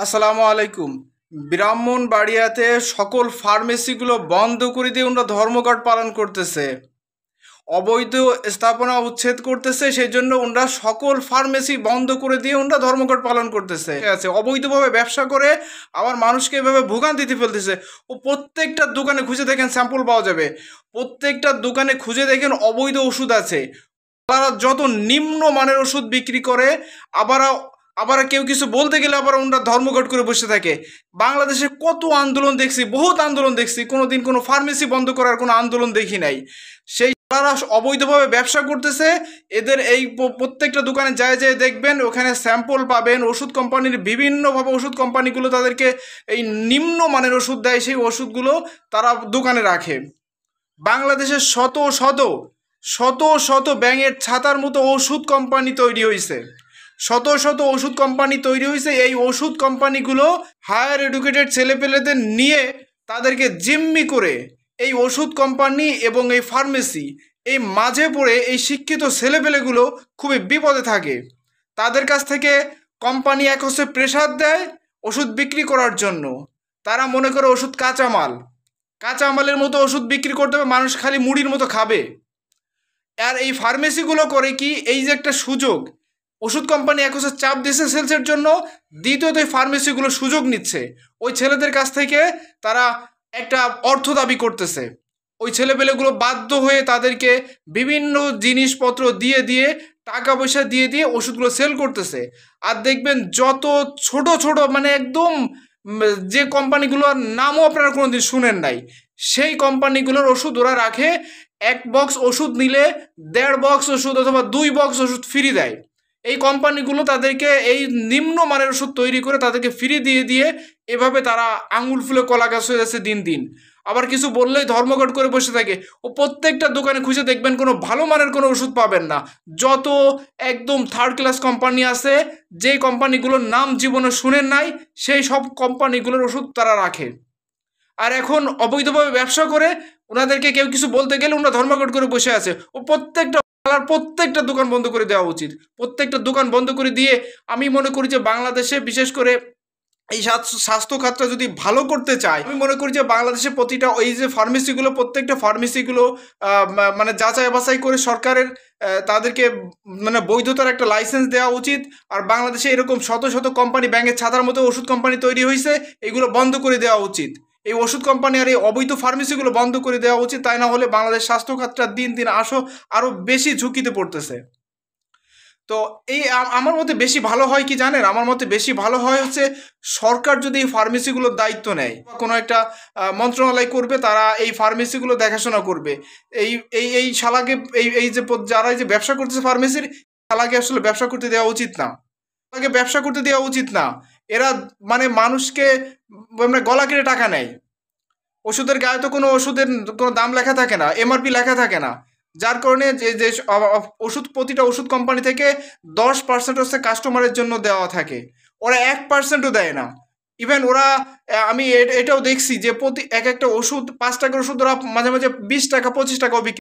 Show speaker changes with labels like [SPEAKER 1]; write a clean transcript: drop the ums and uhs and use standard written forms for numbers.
[SPEAKER 1] আসসালামু আলাইকুম। ব্রাহ্মণবাড়িয়াতে সকল ফার্মেসিগুলো বন্ধ করে দিয়ে ওনারা ধর্মঘট পালন করতেছে। অবৈধ স্থাপনা উচ্ছেদ করতেছে, সেই জন্য ওনারা সকল ফার্মেসি বন্ধ করে দিয়ে ওনারা ধর্মঘট পালন করতেছে। ঠিক আছে, অবৈধভাবে ব্যবসা করে আবার মানুষকে এভাবে ভোগান্তিতে ফেলতেছে। ও প্রত্যেকটা দোকানে খুঁজে দেখেন স্যাম্পল পাওয়া যাবে, প্রত্যেকটা দোকানে খুঁজে দেখেন অবৈধ ওষুধ আছে। তারা যত নিম্ন মানের ওষুধ বিক্রি করে, আবার আবার কেউ কিছু বলতে গেলে আবার ওনারা ধর্মঘট করে বসে থাকে। বাংলাদেশে কত আন্দোলন দেখছি, বহুত আন্দোলন দেখছি, কোনোদিন কোনো ফার্মেসি বন্ধ করার কোনো আন্দোলন দেখি নাই। সেই তারা অবৈধভাবে ব্যবসা করতেছে। এদের এই প্রত্যেকটা দোকানে যায় যায় দেখবেন, ওখানে স্যাম্পল পাবেন। ওষুধ কোম্পানির বিভিন্নভাবে ওষুধ কোম্পানিগুলো তাদেরকে এই নিম্ন মানের ওষুধ দেয়, সেই ওষুধগুলো তারা দোকানে রাখে। বাংলাদেশে শত শত শত শত ব্যাঙের ছাতার মতো ওষুধ কোম্পানি তৈরি হয়েছে, শত শত ওষুধ কোম্পানি তৈরি হয়েছে। এই ওষুধ কোম্পানিগুলো হায়ার এডুকেটেড ছেলেপেলেদের নিয়ে তাদেরকে জিম্মি করে এই ওষুধ কোম্পানি এবং এই ফার্মেসি এই মাঝে পড়ে এই শিক্ষিত ছেলেপেলেগুলো খুবই বিপদে থাকে। তাদের কাছ থেকে কোম্পানি এক হচ্ছে প্রেসার দেয় ওষুধ বিক্রি করার জন্য। তারা মনে করে ওষুধ কাঁচামাল, কাঁচামালের মতো ওষুধ বিক্রি করতে হবে, মানুষ খালি মুড়ির মতো খাবে। আর এই ফার্মেসিগুলো করে কি, এই যে একটা সুযোগ, ওষুধ কোম্পানি এক হচ্ছে চাপ দিচ্ছে সেলসের জন্য, দ্বিতীয়ত এই ফার্মেসিগুলো সুযোগ নিচ্ছে ওই ছেলেদের কাছ থেকে। তারা একটা অর্থ দাবি করতেছে, ওই ছেলেপেলেগুলো বাধ্য হয়ে তাদেরকে বিভিন্ন জিনিসপত্র দিয়ে দিয়ে টাকা পয়সা দিয়ে দিয়ে ওষুধগুলো সেল করতেছে। আর দেখবেন যত ছোট ছোট মানে একদম যে কোম্পানিগুলোর নামও আপনারা কোনোদিন শুনেন নাই, সেই কোম্পানিগুলোর ওষুধ ওরা রাখে। এক বক্স ওষুধ নিলে 1.5 বক্স ওষুধ অথবা 2 বক্স ওষুধ ফ্রি দেয়। এই কোম্পানিগুলো তাদেরকে এই নিম্ন মানের ওষুধ তৈরি করে তাদেরকে ফ্রি দিয়ে দিয়ে এভাবে তারা আঙুল ফুলে কলা গাছ হয়ে যাচ্ছে দিন দিন। আবার কিছু বললেই ধর্মঘট করে বসে থাকে। ও প্রত্যেকটা দোকানে খুঁজে দেখবেন কোনো ভালো মানের কোনো ওষুধ পাবেন না। যত একদম থার্ড ক্লাস কোম্পানি আছে, যেই কোম্পানিগুলোর নাম জীবনে শুনেন নাই, সেই সব কোম্পানিগুলোর ওষুধ তারা রাখে। আর এখন অবৈধভাবে ব্যবসা করে ওনাদেরকে কেউ কিছু বলতে গেলে ওনারা ধর্মঘট করে বসে আছে। ও প্রত্যেকটা দোকান বন্ধ করে দেওয়া উচিত, প্রত্যেকটা দোকান বন্ধ করে দিয়ে আমি মনে করি যে বাংলাদেশে বিশেষ করে এই স্বাস্থ্য খাতটা যদি ভালো করতে চায়, আমি মনে করি যে বাংলাদেশে প্রতিটা এই যে ফার্মেসিগুলো, প্রত্যেকটা ফার্মেসিগুলো মানে যাচাই বাছাই করে সরকারের তাদেরকে মানে বৈধতার একটা লাইসেন্স দেওয়া উচিত। আর বাংলাদেশে এরকম শত শত কোম্পানি, ব্যাঙের ছাতার মতো ওষুধ কোম্পানি তৈরি হয়েছে, এগুলো বন্ধ করে দেওয়া উচিত। এই ওষুধ কোম্পানি আর এই অবৈধ ফার্মেসিগুলো বন্ধ করে দেওয়া উচিত। তাই না হলে বাংলাদেশ স্বাস্থ্য খাতটা দিন দিন আরও বেশি ঝুঁকিতে পড়তেছে। তো এই আমার মতে বেশি ভালো হয় কি জানেন, আমার মতে বেশি ভালো হয় হচ্ছে সরকার যদি এই ফার্মেসিগুলোর দায়িত্ব নেয়, কোনো একটা মন্ত্রণালয় করবে, তারা এই ফার্মেসিগুলো দেখাশোনা করবে। এই এই এই শালাকে এই যে যারা এই যে ব্যবসা করতেছে ফার্মেসির, শালাকে আসলে ব্যবসা করতে দেওয়া উচিত না, শালাকে ব্যবসা করতে দেওয়া উচিত না। এরা মানে মানুষকে মানে গলা কেটে টাকা নেয়। ওষুধের গায়ে তো কোনো ওষুধের কোনো দাম লেখা থাকে না, এমআরপি লেখা থাকে না। যার কারণে যে যে ওষুধ প্রতিটা ওষুধ কোম্পানি থেকে 10% হচ্ছে কাস্টমারের জন্য দেওয়া থাকে, ওরা 1%ও দেয় না। ইভেন ওরা আমি এটাও দেখছি যে প্রতি একটা ওষুধ 5 টাকার ওষুধ ওরা মাঝে মাঝে 20 টাকা 25 টাকাও বিক্রি